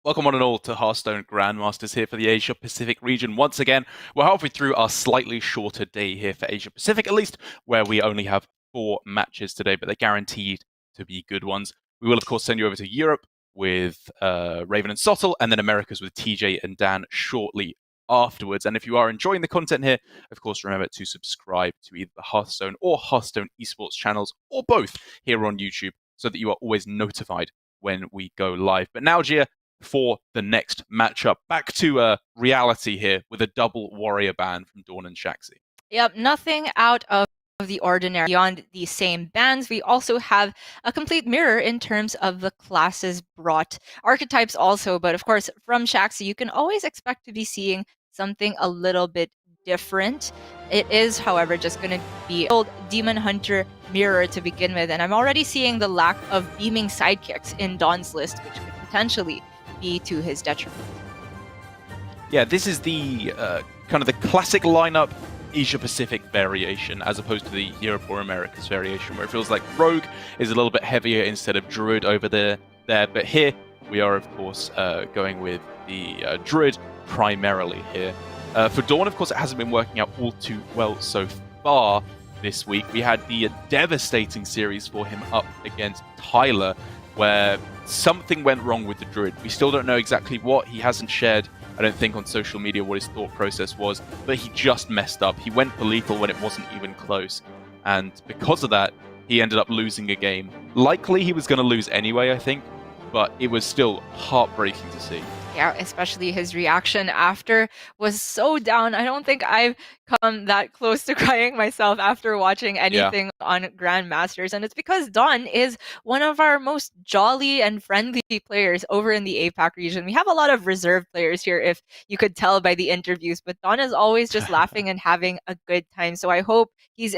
Welcome one and all to Hearthstone Grandmasters here for the Asia Pacific region. Once again, we're halfway through our slightly shorter day here for Asia Pacific, at least, where we only have 4 matches today, but they're guaranteed to be good ones. We will, of course, send you over to Europe with Raven and Sottle, and then Americas with TJ and Dan shortly afterwards. And if you are enjoying the content here, of course, remember to subscribe to either the Hearthstone or Hearthstone Esports channels, or both here on YouTube, so that you are always notified when we go live. But now, Gia, for the next matchup. Back to reality here with a double warrior ban from DawN and Shaxy. Yep, nothing out of the ordinary. Beyond the same bans, we also have a complete mirror in terms of the classes brought. Archetypes also, but of course, from Shaxy, you can always expect to be seeing something a little bit different. It is, however, just going to be old Demon Hunter mirror to begin with, and I'm already seeing the lack of beaming sidekicks in DawN's list, which could potentially be to his detriment. Yeah, this is the kind of the classic lineup Asia Pacific variation as opposed to the Europe or Americas variation, where it feels like Rogue is a little bit heavier instead of Druid over there. But here we are, of course, going with the Druid primarily here. For DawN, of course, it hasn't been working out all too well so far this week. We had the devastating series for him up against Tyler, where something went wrong with the Druid. We still don't know exactly what. He hasn't shared, I don't think, on social media what his thought process was, but he just messed up. He went for lethal when it wasn't even close. And because of that, he ended up losing a game. Likely he was going to lose anyway, I think, but it was still heartbreaking to see. Yeah, especially his reaction after was so down. I don't think I've come that close to crying myself after watching anything on Grandmasters. And it's because DawN is one of our most jolly and friendly players over in the APAC region. We have a lot of reserve players here, if you could tell by the interviews, but DawN is always just laughing and having a good time. So I hope he's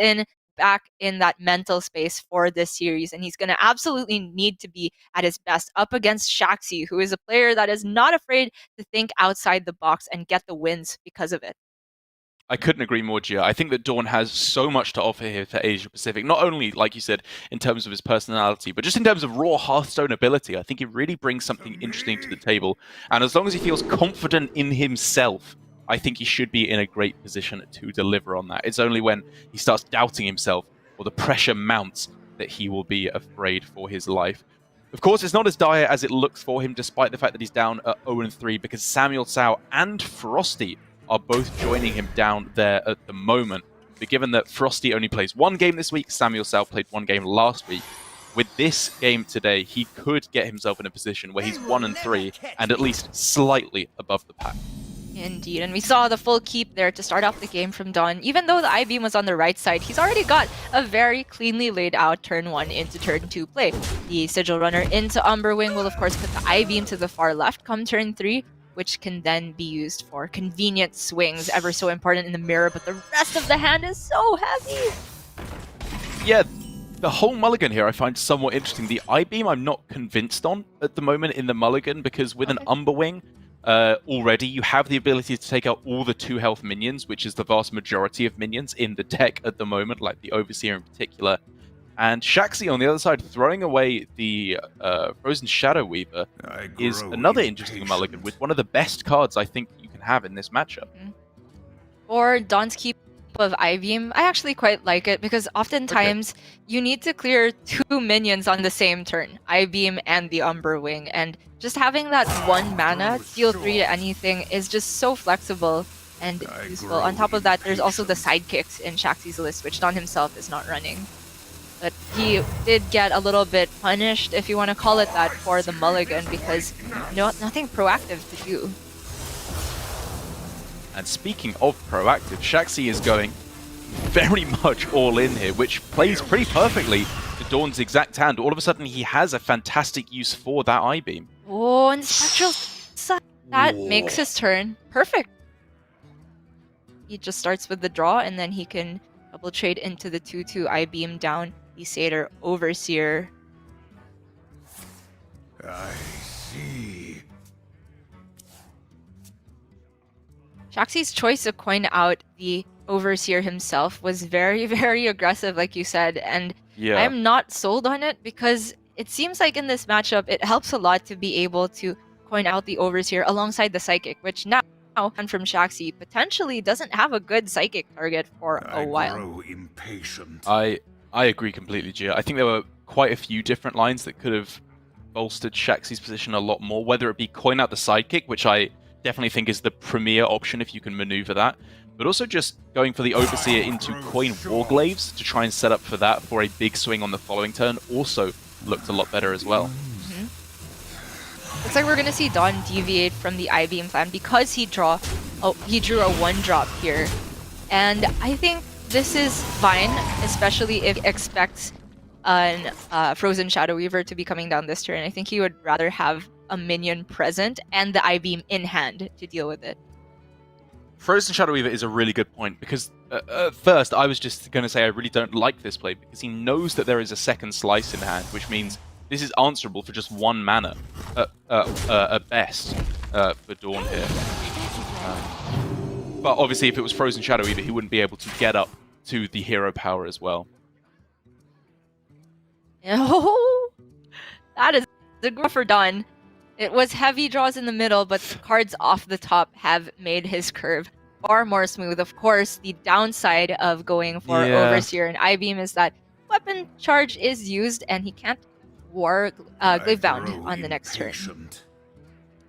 back in that mental space for this series, and he's going to absolutely need to be at his best up against Shaxy, who is a player that is not afraid to think outside the box and get the wins because of it. I couldn't agree more, Gia. I think that DawN has so much to offer here for Asia Pacific, not only, like you said, in terms of his personality, but just in terms of raw Hearthstone ability. I think he really brings something interesting to the table, and as long as he feels confident in himself, I think he should be in a great position to deliver on that. It's only when he starts doubting himself or the pressure mounts that he will be afraid for his life. Of course, it's not as dire as it looks for him, despite the fact that he's down at 0-3, because Samuel Sao and Frosty are both joining him down there at the moment. But given that Frosty only plays 1 game this week, Samuel Sao played 1 game last week, with this game today, he could get himself in a position where he's 1-3 and at least slightly above the pack. Indeed, and we saw the full keep there to start off the game from DawN. Even though the I-Beam was on the right side, he's already got a very cleanly laid out turn 1 into turn 2 play. The Sigil Runner into Umberwing will of course put the I-Beam to the far left come turn 3, which can then be used for convenient swings, ever so important in the mirror, but the rest of the hand is so heavy! Yeah, the whole mulligan here I find somewhat interesting. The I-Beam I'm not convinced on at the moment in the mulligan, because with an Umberwing, already you have the ability to take out all the 2 health minions, which is the vast majority of minions in the deck at the moment, like the Overseer in particular. And Shaxy on the other side, throwing away the Frozen Shadow Weaver, is another interesting mulligan with one of the best cards I think you can have in this matchup. Or DawN's keep of I-Beam, I actually quite like it, because oftentimes you need to clear 2 minions on the same turn, I-Beam and the Umberwing, and just having that 1 mana deal 3 to anything is just so flexible and useful. On top of that, there's also the sidekicks in Shaxy's list, which DawN himself is not running. But he did get a little bit punished, if you want to call it that, for the mulligan, because nothing proactive to do. And speaking of proactive, Shaxy is going very much all in here, which plays pretty perfectly to DawN's exact hand. All of a sudden, he has a fantastic use for that I-Beam. Oh, and Spectral Sun. That makes his turn perfect. He just starts with the draw, and then he can double trade into the 2/2 I-Beam down the Satyr Overseer. I see. Shaxy's choice to coin out the Overseer himself was very, very aggressive, like you said, and I'm not sold on it, because it seems like in this matchup, it helps a lot to be able to coin out the Overseer alongside the Psychic, which now and from Shaxy potentially doesn't have a good Psychic target for a while. I grow impatient. I agree completely, Gia. I think there were quite a few different lines that could have bolstered Shaxy's position a lot more, whether it be coin out the Sidekick, which I definitely think is the premier option if you can maneuver that, but also just going for the Overseer into coin Warglaives to try and set up for that for a big swing on the following turn also looked a lot better as well. Looks like we're gonna see DawN deviate from the I-Beam plan because he drew a 1-drop here. And I think this is fine, especially if he expects an Frozen Shadow Weaver to be coming down this turn. I think he would rather have a minion present and the I-Beam in hand to deal with it. Frozen Shadow Weaver is a really good point because at first I was just going to say I really don't like this play because he knows that there is a second slice in hand, which means this is answerable for just 1 mana at best for DawN here. But obviously if it was Frozen Shadow Weaver, he wouldn't be able to get up to the hero power as well. Oh, that is the growth for DawN. It was heavy draws in the middle, but the cards off the top have made his curve far more smooth. Of course, the downside of going for Overseer and I-Beam is that weapon charge is used and he can't Glaive Bound on the next turn.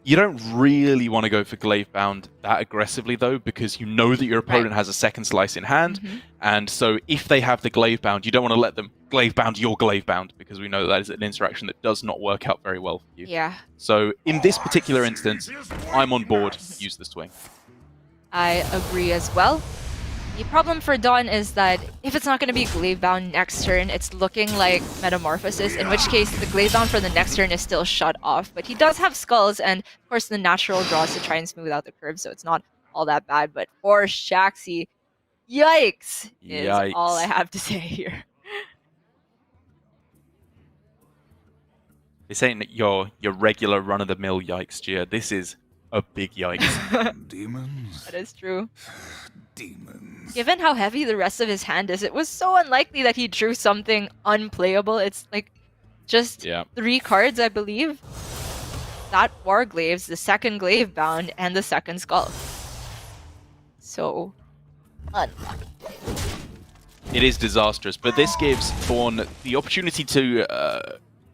You don't really want to go for Glaive Bound that aggressively though, because you know that your opponent has a second slice in hand, and so if they have the Glaive Bound, you don't want to let them Glaive Bound your Glaive Bound, because we know that is an interaction that does not work out very well for you. Yeah. So in this particular instance, I'm on board, use the swing. I agree as well. The problem for DawN is that if it's not going to be Glaive Bound next turn, it's looking like Metamorphosis, in which case the Glaive Bound for the next turn is still shut off. But he does have Skulls and, of course, the natural draws to try and smooth out the curve, so it's not all that bad. But for Shaxy, yikes is all I have to say here. This ain't your regular run-of-the-mill yikes, Gia. This is a big yikes. Demons? That is true. Demons. Given how heavy the rest of his hand is, it was so unlikely that he drew something unplayable. It's like just 3 cards, I believe. That Warglaives, the second Glaive Bound, and the second Skull. So unlucky. It is disastrous, but this gives DawN the opportunity to,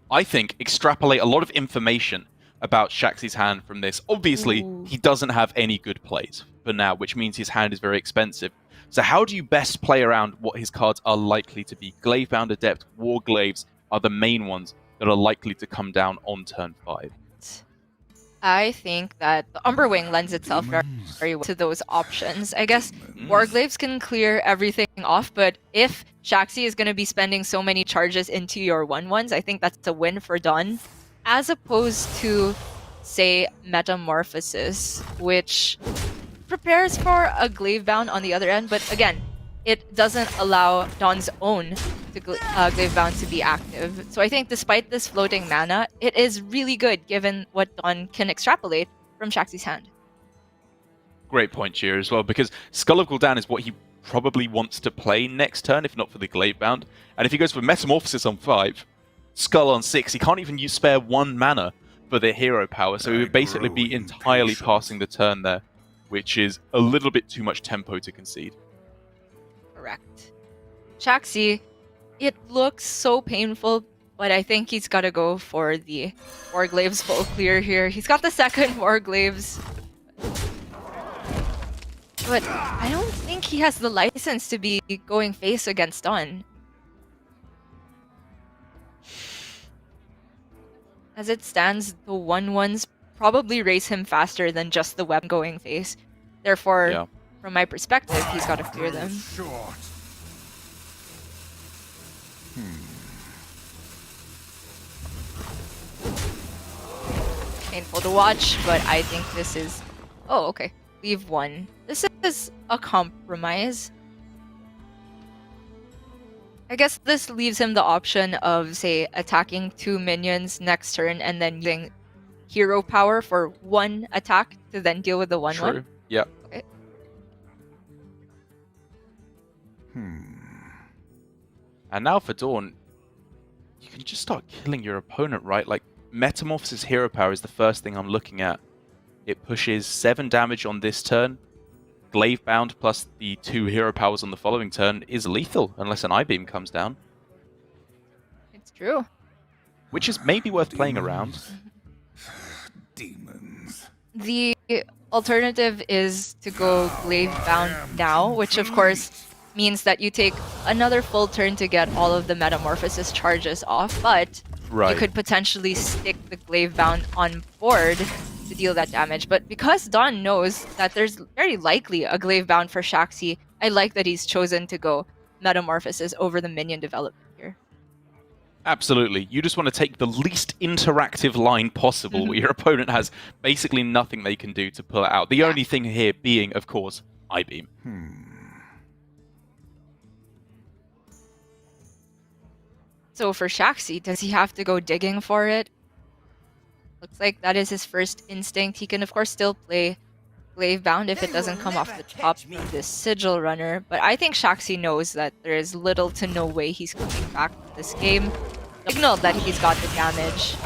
I think, extrapolate a lot of information about Shaxy's hand from this. Obviously, he doesn't have any good plays for now, which means his hand is very expensive. So how do you best play around what his cards are likely to be? Glaive-Bound Adept, Warglaives are the main ones that are likely to come down on turn 5. I think that the Umberwing lends itself very well to those options. I guess Warglaives can clear everything off, but if Shaxy is going to be spending so many charges into your 1/1s, I think that's a win for DawN. As opposed to, say, Metamorphosis, which prepares for a Glaive Bound on the other end, but again, it doesn't allow DawN's own to Glaive Bound to be active. So I think despite this floating mana, it is really good given what DawN can extrapolate from Shaxy's hand. Great point here as well, because Skull of Gul'dan is what he probably wants to play next turn, if not for the Glaive Bound. And if he goes for Metamorphosis on 5, Skull on 6, he can't even spare 1 mana for their hero power, so he would basically be entirely passing the turn there, which is a little bit too much tempo to concede. Correct. Shaxy, it looks so painful, but I think he's got to go for the Warglaives full clear here. He's got the second Warglaives, but I don't think he has the license to be going face against DawN. As it stands, the 1/1s probably race him faster than just the weapon going face. Therefore, from my perspective, he's got to clear them. Painful to watch, but I think this is... Oh, okay. Leave 1. This is a compromise. I guess this leaves him the option of, say, attacking 2 minions next turn and then using hero power for 1 attack to then deal with the 1/1. True. Yeah. Okay. And now for DawN, you can just start killing your opponent, right? Like, Metamorphosis Hero Power is the first thing I'm looking at. It pushes 7 damage on this turn. Glaive Bound plus the 2 Hero Powers on the following turn is lethal, unless an I-Beam comes down. It's true. Which is maybe worth playing around. Demons. The alternative is to go Glaive Bound now, which of course means that you take another full turn to get all of the Metamorphosis charges off, but you could potentially stick the Glaive Bound on board to deal that damage. But because DawN knows that there's very likely a Glaive Bound for Shaxy, I like that he's chosen to go Metamorphosis over the minion development here. Absolutely. You just want to take the least interactive line possible where your opponent has basically nothing they can do to pull it out. The only thing here being, of course, I-Beam. So for Shaxy, does he have to go digging for it? Looks like that is his first instinct. He can, of course, still play Glaive Bound if it doesn't come off the top of this Sigil Runner. But I think Shaxy knows that there is little to no way he's coming back from this game. Signal that he's got the damage.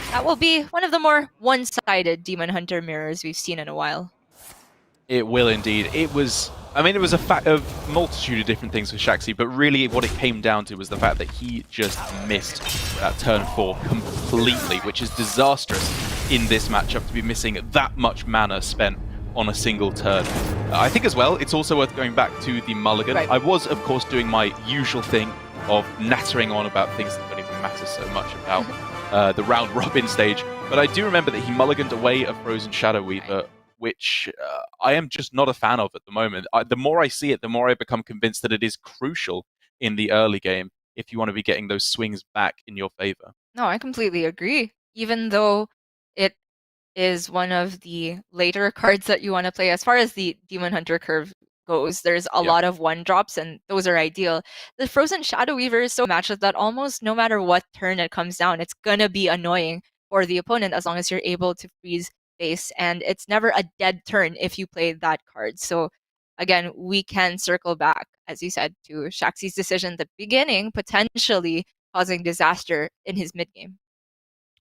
That will be one of the more one-sided Demon Hunter mirrors we've seen in a while. It will indeed. It was a multitude of different things for Shaxy, but really what it came down to was the fact that he just missed that turn 4 completely, which is disastrous in this matchup to be missing that much mana spent on a single turn. I think as well, it's also worth going back to the mulligan. I was, of course, doing my usual thing of nattering on about things that don't even matter so much about the round robin stage, but I do remember that he mulliganed away a Frozen Shadow Weaver, which I am just not a fan of at the moment. The more I see it, the more I become convinced that it is crucial in the early game if you want to be getting those swings back in your favor. No, I completely agree. Even though it is one of the later cards that you want to play, as far as the Demon Hunter curve goes, there's a lot of 1-drops, and those are ideal. The Frozen Shadow Weaver is so matched that almost no matter what turn it comes down, it's gonna be annoying for the opponent as long as you're able to freeze base, and it's never a dead turn if you play that card. So again, we can circle back, as you said, to Shaxy's decision at the beginning, potentially causing disaster in his mid game.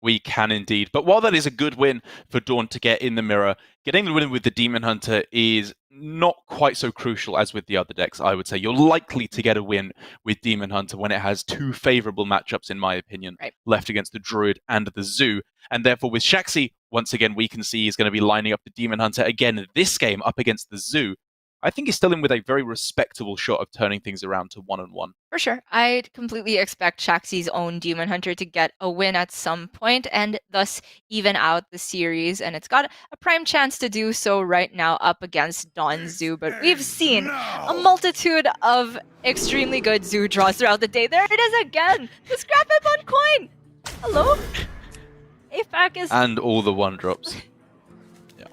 We can indeed. But while that is a good win for DawN to get in the mirror, getting the win with the Demon Hunter is not quite so crucial as with the other decks, I would say. You're likely to get a win with Demon Hunter when it has 2 favorable matchups, in my opinion, left against the Druid and the Zoo. And therefore with Shaxy, once again, we can see he's going to be lining up the Demon Hunter again this game up against the Zoo. I think he's still in with a very respectable shot of turning things around to 1-on-1. For sure. I'd completely expect Shaxy's own Demon Hunter to get a win at some point and thus even out the series. And it's got a prime chance to do so right now up against DawN Zoo. But we've seen a multitude of extremely good Zoo draws throughout the day. There it is again! The Scrap Him on coin! Hello? APAC is... And all the 1-drops. Yeah.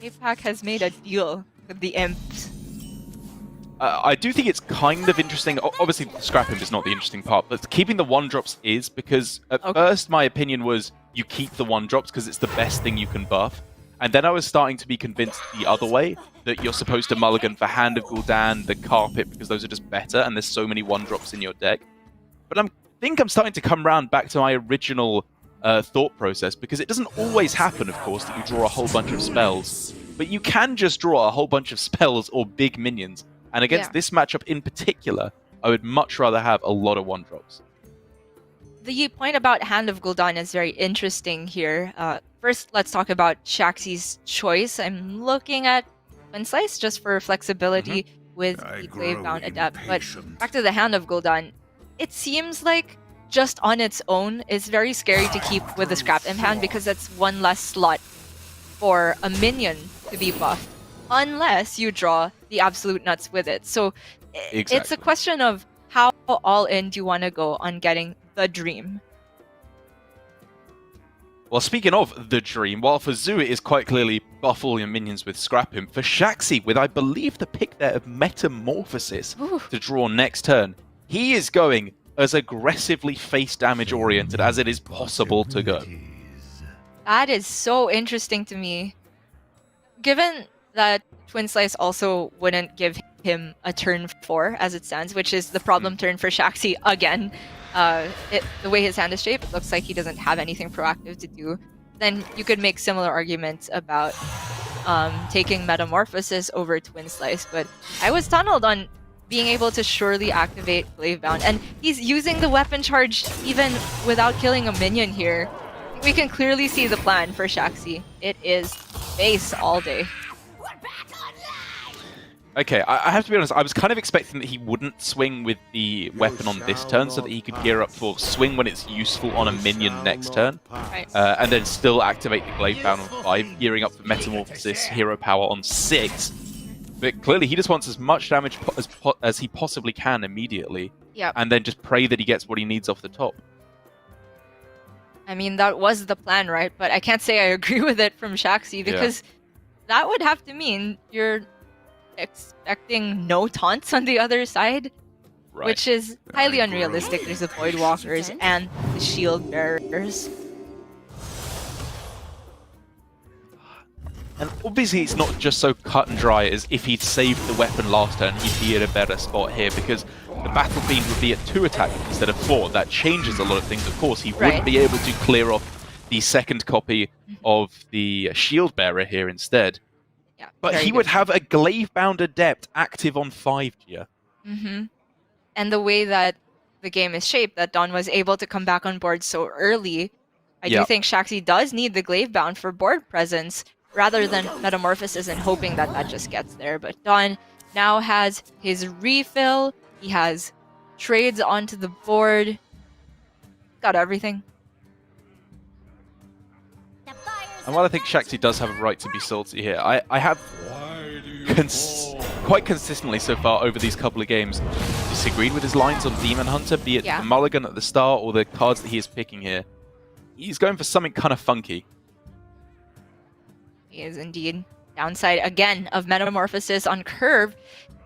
APAC has made a deal with the imps. I do think it's kind of interesting. Obviously, Scrap Him is not the interesting part, but keeping the 1-drops is, because at first my opinion was you keep the 1-drops because it's the best thing you can buff. And then I was starting to be convinced the other way, that you're supposed to mulligan for Hand of Gul'dan, the Carpet, because those are just better, and there's so many 1-drops in your deck. But I think I'm starting to come around back to my original thought process, because it doesn't always happen, of course, that you draw a whole bunch of spells. But you can just draw a whole bunch of spells or big minions. And against this matchup in particular, I would much rather have a lot of 1-drops. The point about Hand of Gul'dan is very interesting here. First, let's talk about Shaxy's choice. I'm looking at Twin Slice just for flexibility with the Glaive Bound Adept. But back to the Hand of Gul'dan, it seems like just on its own, it's very scary to keep with the Scrap Imp hand because that's one less slot for a minion to be buffed, unless you draw the absolute nuts with it. So it's a question of how all in do you want to go on getting the dream. Well, speaking of the dream, while for Zoo it is quite clearly buff all your minions with Scrap Imp, for Shaxy, with I believe the pick there of Metamorphosis to draw next turn, he is going as aggressively face damage oriented as it is possible to go. That is so interesting to me. Given that Twin Slice also wouldn't give him a turn 4 as it stands, which is the problem turn for Shaxy again. the way his hand is shaped, it looks like he doesn't have anything proactive to do. Then you could make similar arguments about taking Metamorphosis over Twin Slice, but I was tunneled on being able to surely activate Glavebound, and he's using the weapon charge even without killing a minion here. We can clearly see the plan for Shaxy. It is base all day. Okay, I have to be honest, I was kind of expecting that he wouldn't swing with the weapon on this turn so that he could gear up for swing when it's useful on a minion next turn. Right. And then still activate the Glavebound on 5, gearing up for Metamorphosis Hero Power on 6. But clearly he just wants as much damage as he possibly can immediately. Yep. And then just pray that he gets what he needs off the top. I mean, that was the plan, right? But I can't say I agree with it from Shaxy, because that would have to mean you're expecting no taunts on the other side, Right. which is highly unrealistic. There's the Void Walkers and the Shield Bearers. And obviously it's not just so cut and dry as if he'd saved the weapon last turn, he'd be in a better spot here, because the Battle Fiend would be at 2 attack instead of 4. That changes a lot of things, of course. He wouldn't be able to clear off the second copy of the Shield Bearer here instead. Yeah, but he would have a Glavebound Adept active on 5 here. And the way that the game is shaped, that DawN was able to come back on board so early, I do think Shaxy does need the Glavebound for board presence, rather than Metamorphosis and hoping that that just gets there. But DawN now has his refill, he has trades onto the board, got everything. And while I think Shaxy does have a right to be salty here, I have quite consistently so far over these couple of games disagreed with his lines on Demon Hunter, be it the mulligan at the start or the cards that he is picking here. He's going for something kind of funky. He is indeed. Downside, again, of Metamorphosis on curve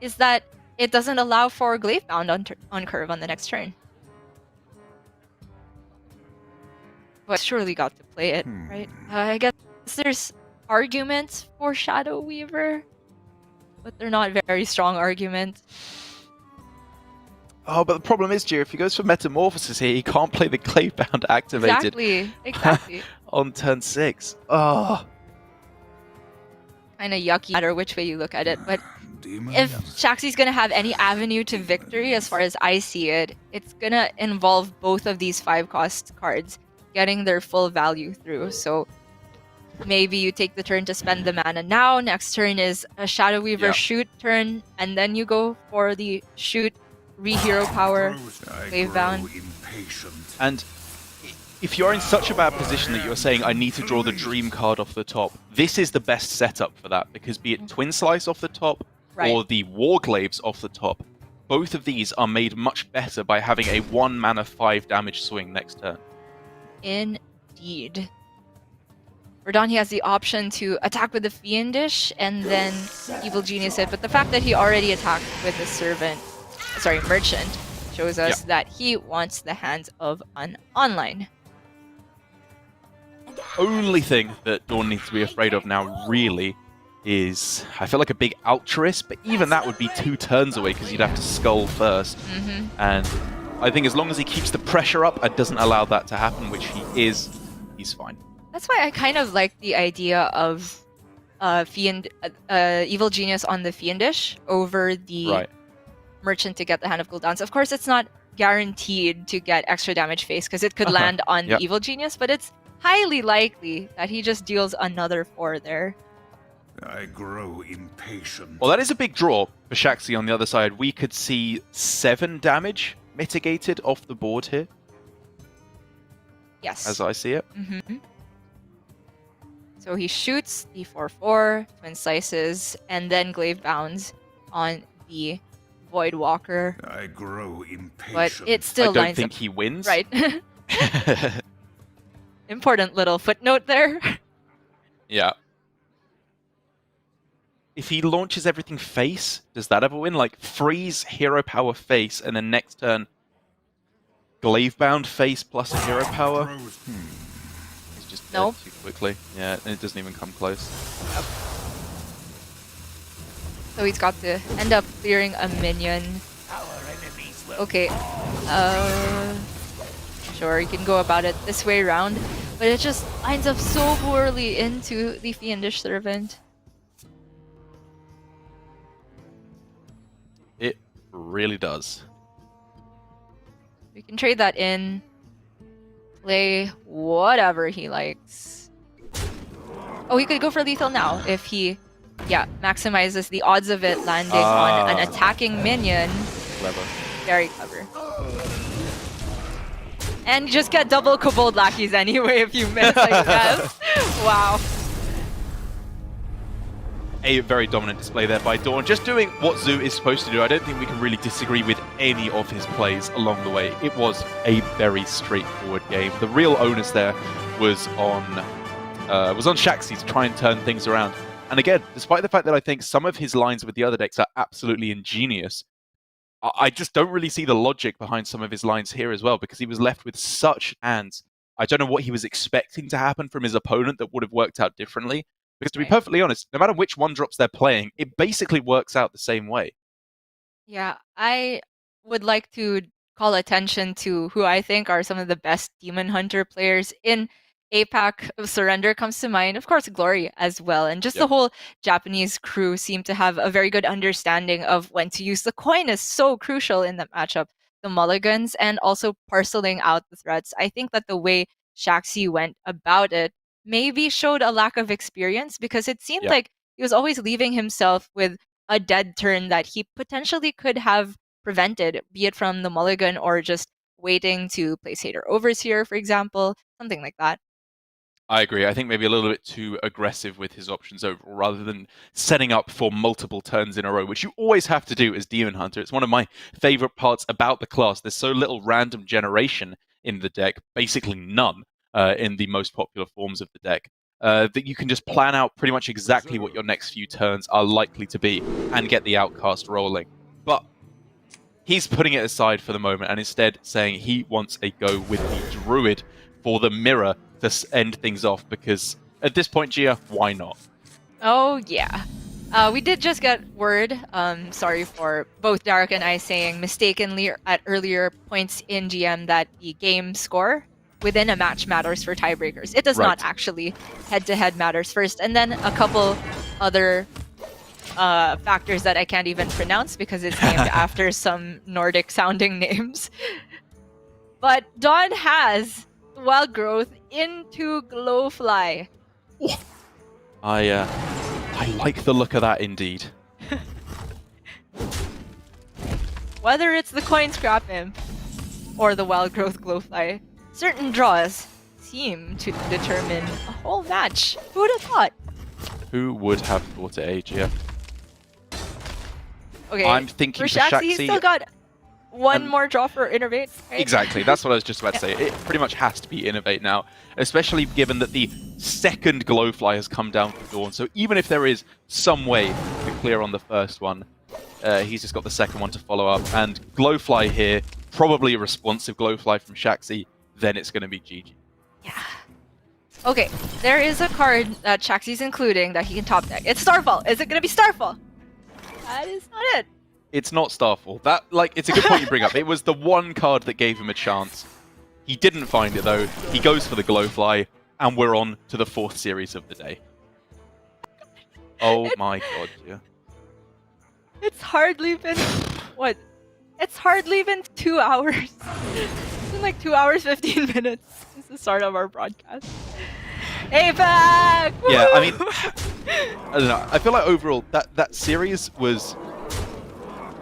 is that it doesn't allow for Glavebound on curve on the next turn. But surely got to play it, right? I guess there's arguments for Shadow Weaver, but they're not very strong arguments. Oh, but the problem is, Gio, if he goes for Metamorphosis here, he can't play the Glavebound activated Exactly. on turn 6. Oh. Kind of yucky, no matter which way you look at it. But if Shaxy's going to have any avenue to victory, as far as I see it, it's going to involve both of these 5-cost cards getting their full value through. So maybe you take the turn to spend the mana now. Next turn is a Shadow Weaver shoot turn, and then you go for the shoot re-hero power Glavebound. And if you're in such a bad position that you're saying, I need to draw the dream card off the top, this is the best setup for that, because be it Twin Slice off the top or the Warglaives off the top, both of these are made much better by having a 1 mana 5 damage swing next turn. Indeed. For DawN, he has the option to attack with the Fiendish and then Evil Genius it, but the fact that he already attacked with the Merchant, shows us that he wants the hands of an online. Only thing that DawN needs to be afraid of now, really, is I feel like a big Altruist, but even that would be 2 turns away because you'd have to skull first. And I think as long as he keeps the pressure up and doesn't allow that to happen, which he is, he's fine. That's why I kind of like the idea of Evil Genius on the Fiendish over the Merchant to get the Hand of Gul'dans. Of course, it's not guaranteed to get extra damage face because it could land on the Evil Genius, but it's highly likely that he just deals another 4 there. I grow impatient. Well, that is a big draw for Shaxy on the other side. We could see 7 damage mitigated off the board here. Yes. As I see it. So he shoots the 4/4, Twin Slices, and then Glavebounds on the Void Walker. I grow impatient. But it still I don't think he wins. Right. Important little footnote there. Yeah. If he launches everything face, does that ever win? Like, freeze, hero power face, and then next turn, Glavebound face plus a hero power? He's just dead too quickly. Yeah, and it doesn't even come close. Yep. So he's got to end up clearing a minion. Okay. Sure, you can go about it this way around, but it just lines up so poorly into the Fiendish Servant. It really does. We can trade that in, play whatever he likes. Oh, he could go for lethal now if he, maximizes the odds of it landing on an attacking minion. Clever. Very clever. And you just get double kobold lackeys anyway if you miss, I guess. Wow. A very dominant display there by DawN, just doing what Zoo is supposed to do. I don't think we can really disagree with any of his plays along the way. It was a very straightforward game. The real onus there was on Shaxy to try and turn things around. And again, despite the fact that I think some of his lines with the other decks are absolutely ingenious, I just don't really see the logic behind some of his lines here as well, because he was left with such hands. I don't know what he was expecting to happen from his opponent that would have worked out differently. Because to be perfectly honest, no matter which one drops they're playing, it basically works out the same way. Yeah, I would like to call attention to who I think are some of the best Demon Hunter players in APAC. Surrender comes to mind, of course, Glory as well. And just the whole Japanese crew seem to have a very good understanding of when to use the coin is so crucial in that matchup. The mulligans and also parceling out the threats. I think that the way Shaxy went about it maybe showed a lack of experience, because it seemed like he was always leaving himself with a dead turn that he potentially could have prevented, be it from the mulligan or just waiting to play Satyr Overseer, for example, something like that. I agree. I think maybe a little bit too aggressive with his options overall, rather than setting up for multiple turns in a row, which you always have to do as Demon Hunter. It's one of my favorite parts about the class. There's so little random generation in the deck, basically none in the most popular forms of the deck, that you can just plan out pretty much exactly what your next few turns are likely to be and get the outcast rolling. But he's putting it aside for the moment and instead saying he wants a go with the Druid for the mirror to end things off, because at this point, Gia, why not? Oh, yeah. We did just get word, sorry for both Derek and I saying mistakenly at earlier points in GM that the game score within a match matters for tiebreakers. It does not actually. Head-to-head matters first, and then a couple other factors that I can't even pronounce because it's named after some Nordic-sounding names. But DawN has Wild Growth into Glowfly. I like the look of that indeed. Whether it's the Coin Scrap Imp or the Wild Growth Glowfly, certain draws seem to determine a whole match. Who would have thought? Who would have thought it, Gia? Okay, I'm thinking for Shaxy, Shaxy, he's still got one more draw for Innervate. Right? Exactly, that's what I was just about to say. It pretty much has to be Innervate now, especially given that the second Glowfly has come down for DawN. So even if there is some way to clear on the first one, he's just got the second one to follow up. And Glowfly here, probably a responsive Glowfly from Shaxy, then it's going to be GG. Yeah. Okay, there is a card that Shaxy's including that he can top deck. It's Starfall. Is it going to be Starfall? That is not it. It's not Starfall. That, it's a good point you bring up. It was the one card that gave him a chance. He didn't find it though. He goes for the Glowfly, and we're on to the fourth series of the day. Oh my god, yeah. It's hardly been what? It's hardly been 2 hours. It's been like 2 hours 15 minutes since the start of our broadcast. APAC! Yeah, I mean, I don't know. I feel like overall that series was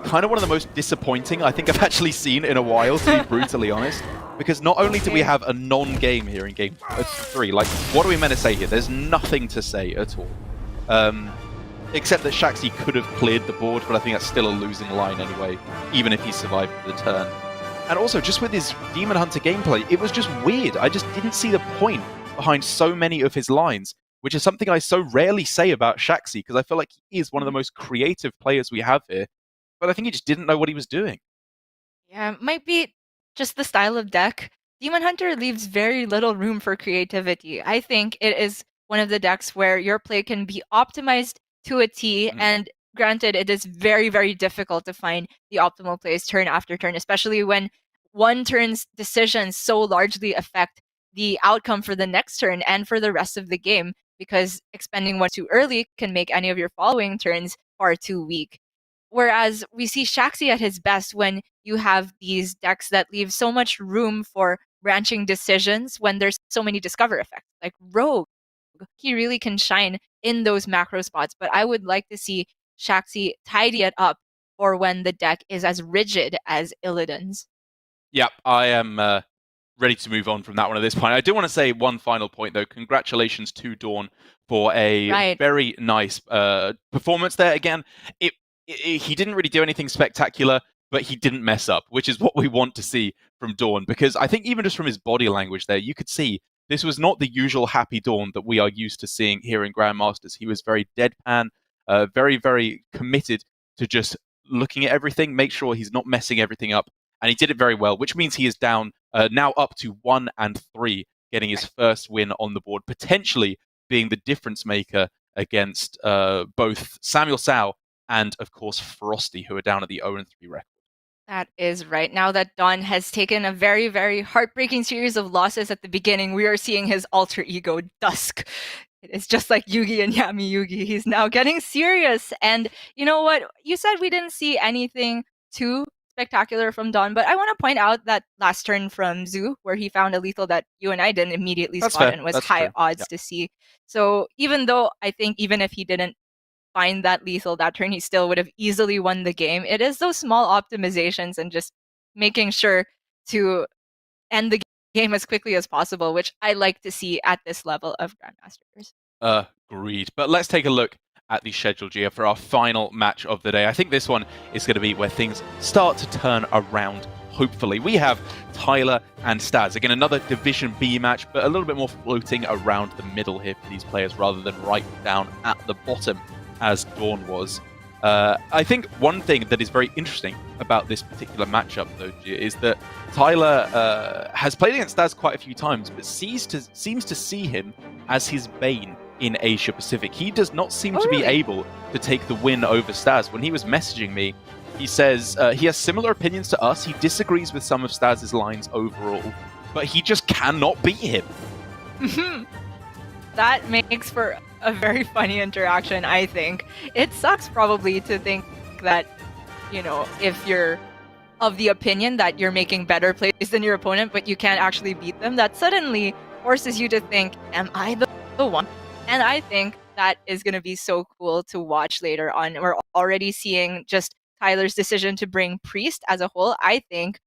kind of one of the most disappointing I think I've actually seen in a while, to be brutally honest. Because not only do we have a non-game here in game 3, like, what are we meant to say here? There's nothing to say at all. Except that Shaxy could have cleared the board, but I think that's still a losing line anyway, even if he survived the turn. And also, just with his Demon Hunter gameplay, it was just weird. I just didn't see the point behind so many of his lines, which is something I so rarely say about Shaxy, because I feel like he is one of the most creative players we have here. But I think he just didn't know what he was doing. Yeah, it might be just the style of deck. Demon Hunter leaves very little room for creativity. I think it is one of the decks where your play can be optimized to a T, and granted, it is very, very difficult to find the optimal plays turn after turn, especially when one turn's decisions so largely affect the outcome for the next turn and for the rest of the game, because expending one too early can make any of your following turns far too weak. Whereas we see Shaxy at his best when you have these decks that leave so much room for branching decisions when there's so many discover effects. Like Rogue, he really can shine in those macro spots, but I would like to see Shaxy tidy it up for when the deck is as rigid as Illidan's. Yeah, I am ready to move on from that one at this point. I do want to say one final point, though. Congratulations to DawN for a very nice performance there. Again, he didn't really do anything spectacular, but he didn't mess up, which is what we want to see from DawN, because I think even just from his body language there, you could see this was not the usual happy DawN that we are used to seeing here in Grandmasters. He was very deadpan, very, very committed to just looking at everything, make sure he's not messing everything up. And he did it very well, which means he is down now up to 1-3, getting his first win on the board, potentially being the difference maker against both Samuel Sao and, of course, Frosty, who are down at the 0-3 record. That is right. Now that DawN has taken a very, very heartbreaking series of losses at the beginning, we are seeing his alter ego, Dusk. It's just like Yugi and Yami Yugi. He's now getting serious. And you know what? You said we didn't see anything too spectacular from DawN, but I want to point out that last turn from Zoo, where he found a lethal that you and I didn't immediately spot and was high odds to see. So even though I think even if he didn't find that lethal that turn, he still would have easily won the game. It is those small optimizations and just making sure to end the game as quickly as possible, which I like to see at this level of Grandmasters. Agreed. But let's take a look at the schedule, Gia, for our final match of the day. I think this one is going to be where things start to turn around, hopefully. We have Tyler and Staz. Again, another Division B match, but a little bit more floating around the middle here for these players rather than right down at the bottom, as DawN was. I think one thing that is very interesting about this particular matchup, though, Gia, is that Tyler has played against Staz quite a few times, but seems to see him as his bane in Asia Pacific. He does not seem to be able to take the win over Staz. When he was messaging me, he says he has similar opinions to us. He disagrees with some of Staz's lines overall, but he just cannot beat him. That makes for a very funny interaction, I think. It sucks probably to think that, you know, if you're of the opinion that you're making better plays than your opponent, but you can't actually beat them, that suddenly forces you to think, am I the one? And I think that is going to be so cool to watch later on. We're already seeing just Tyler's decision to bring Priest as a whole. I think